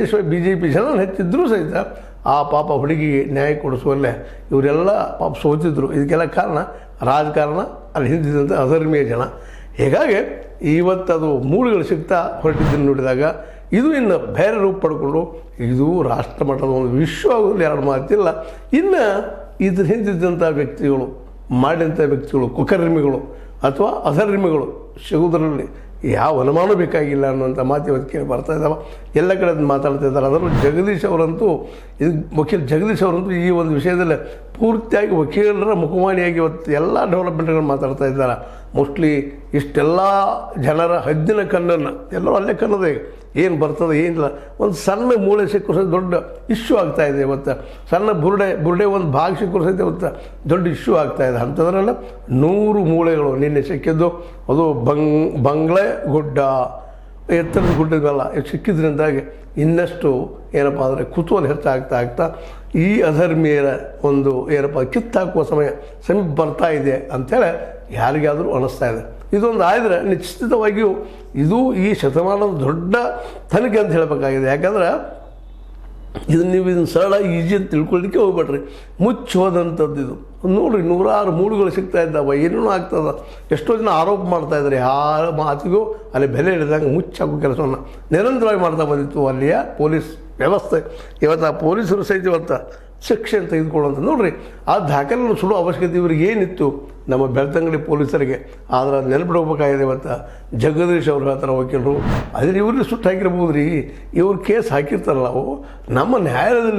ವಿಶೇಷವಾಗಿ BJP ಜನ ಹೆಚ್ಚಿದ್ರೂ ಸಹಿತ ಆ ಪಾಪ ಹುಡುಗಿಗೆ ನ್ಯಾಯ ಕೊಡಿಸುವಲ್ಲೇ ಇವರೆಲ್ಲ ಪಾಪ ಸೋತಿದ್ರು. ಇದಕ್ಕೆಲ್ಲ ಕಾರಣ ರಾಜಕಾರಣ, ಅಲ್ಲಿ ಹಿಂದಿದ್ದಂಥ ಅಧರ್ಮೀಯ ಜನ. ಹೀಗಾಗಿ ಇವತ್ತದು ಮೂಳೆಗಳು ಸಿಗ್ತಾ ಹೊರಟಿದ್ದನ್ನು ನೋಡಿದಾಗ ಇದು ಇನ್ನು ಬೇರೆ ರೂಪ ಪಡ್ಕೊಂಡು ಇದು ರಾಷ್ಟ್ರ ಮಟ್ಟದ ಒಂದು ವಿಶ್ವದಲ್ಲಿ ಎರಡು ಮಾತಿಲ್ಲ. ಇನ್ನು ಇದ್ರ ಹಿಂದಿದ್ದಂಥ ವ್ಯಕ್ತಿಗಳು, ಮಾಡಿದಂಥ ವ್ಯಕ್ತಿಗಳು, ಕುಕರ್ಮಿಗಳು ಅಥವಾ ಅಧರ್ಮಿಗಳು ಸಿಗುವುದರಲ್ಲಿ ಯಾವ ಅನುಮಾನ ಬೇಕಾಗಿಲ್ಲ ಅನ್ನುವಂಥ ಮಾತು ಇವತ್ತು ಕೇಳಿ ಬರ್ತಾ ಇದ್ದಾವೆ. ಎಲ್ಲ ಕಡೆ ಮಾತಾಡ್ತಾ ಇದ್ದಾರೆ. ಅದರಲ್ಲೂ ಜಗದೀಶ್ ಅವರಂತೂ, ಇದು ವಕೀಲ್ ಜಗದೀಶ್ ಅವರಂತೂ ಈ ಒಂದು ವಿಷಯದಲ್ಲಿ ಪೂರ್ತಿಯಾಗಿ ವಕೀಲರ ಮುಖವಾಣಿಯಾಗಿ ಇವತ್ತು ಎಲ್ಲ ಡೆವಲಪ್ಮೆಂಟ್ಗಳು ಮಾತಾಡ್ತಾ ಇದ್ದಾರೆ. ಮೋಸ್ಟ್ಲಿ ಇಷ್ಟೆಲ್ಲ ಜನರ ಹದ್ದಿನ ಕಣ್ಣನ್ನು ಎಲ್ಲರೂ ಅಲ್ಲೇ ಕನ್ನೋದೇ ಏನು ಬರ್ತದೆ ಏನಿಲ್ಲ. ಒಂದು ಸಣ್ಣ ಮೂಳೆ ಸಿಕ್ಕರು ಸಹಿತ ದೊಡ್ಡ ಇಶ್ಯೂ ಆಗ್ತಾಯಿದೆ ಇವತ್ತು. ಸಣ್ಣ ಬುರುಡೆ ಒಂದು ಭಾಗ ಸಿಕ್ಕರು ಸಹಿತ ಇವತ್ತು ದೊಡ್ಡ ಇಶ್ಯೂ ಆಗ್ತಾಯಿದೆ. ಅಂಥದ್ರಲ್ಲ 100 ಮೂಳೆಗಳು ನಿನ್ನೆ ಸಿಕ್ಕಿದ್ದು. ಅದು ಬಂಗ್ಲೆ ಗುಡ್ಡ, ಎತ್ತರದ ಗುಡ್ಡದಲ್ಲ ಸಿಕ್ಕಿದ್ರಿಂದಾಗಿ ಇನ್ನಷ್ಟು ಏನಪ್ಪ ಅಂದರೆ ಕುತೂಹಲ ಹೆಚ್ಚಾಗ್ತಾ ಈ ಅಧರ್ಮೀಯರ ಒಂದು ಏನಪ್ಪ ಕಿತ್ತಾಕುವ ಸಮೀಪ ಬರ್ತಾ ಇದೆ ಅಂಥೇಳಿ ಯಾರಿಗಾದರೂ ಅನ್ನಿಸ್ತಾ ಇದೆ. ಇದೊಂದು ಆದರೆ ನಿಶ್ಚಿತವಾಗಿಯೂ ಇದು ಈ ಶತಮಾನದ ದೊಡ್ಡ ತನಿಖೆ ಅಂತ ಹೇಳಬೇಕಾಗಿದೆ. ಯಾಕಂದ್ರೆ ಇದನ್ನು ಸರಳ ಈಜಿ ಅಂತ ತಿಳ್ಕೊಳ್ಳಿಕ್ಕೆ ಹೋಗ್ಬೇಡ್ರಿ. ಮುಚ್ಚಿ ಹೋದಂಥದ್ದು ಇದು. ನೋಡಿರಿ, 106 ಮೂಳುಗಳು ಸಿಗ್ತಾ ಇದ್ದಾವೆ, ಏನೇನೋ ಆಗ್ತದೆ. ಎಷ್ಟೋ ಜನ ಆರೋಪ ಮಾಡ್ತಾಯಿದ್ದಾರೆ. ಯಾರ ಮಾತಿಗೂ ಅಲ್ಲಿ ಬೆಲೆ ಹಿಡಿದಂಗೆ ಮುಚ್ಚಾಕೋ ಕೆಲಸವನ್ನು ನಿರಂತರವಾಗಿ ಮಾಡ್ತಾ ಬಂದಿತ್ತು ಅಲ್ಲಿಯ ಪೊಲೀಸ್ ವ್ಯವಸ್ಥೆ. ಇವತ್ತು ಆ ಪೊಲೀಸರು ಸಹಿತ ಇವತ್ತು ಶಿಕ್ಷೆ ತೆಗೆದುಕೊಳ್ಳುವಂಥ ನೋಡಿರಿ, ಆ ದಾಖಲೆಯನ್ನು ಸುಡೋ ಅವಶ್ಯಕತೆ ಇವ್ರಿಗೆ ಏನಿತ್ತು ನಮ್ಮ ಬೆಳ್ತಂಗಡಿ ಪೊಲೀಸರಿಗೆ. ಆದರೆ ಅದು ನೆನಪಿಡ್ಬೇಕಾಗಿದೆ. ಇವತ್ತು ಜಗದೀಶ್ ಅವ್ರು ಹೇಳ್ತಾರೆ ವಕೀಲರು, ಆದರೆ ಇವ್ರಿಗೆ ಸುಟ್ಟು ಹಾಕಿರ್ಬೋದು ರೀ. ಇವ್ರು ಕೇಸ್ ಹಾಕಿರ್ತಾರಲ್ಲ, ಅವು ನಮ್ಮ ನ್ಯಾಯಾಲಯದಲ್ಲಿ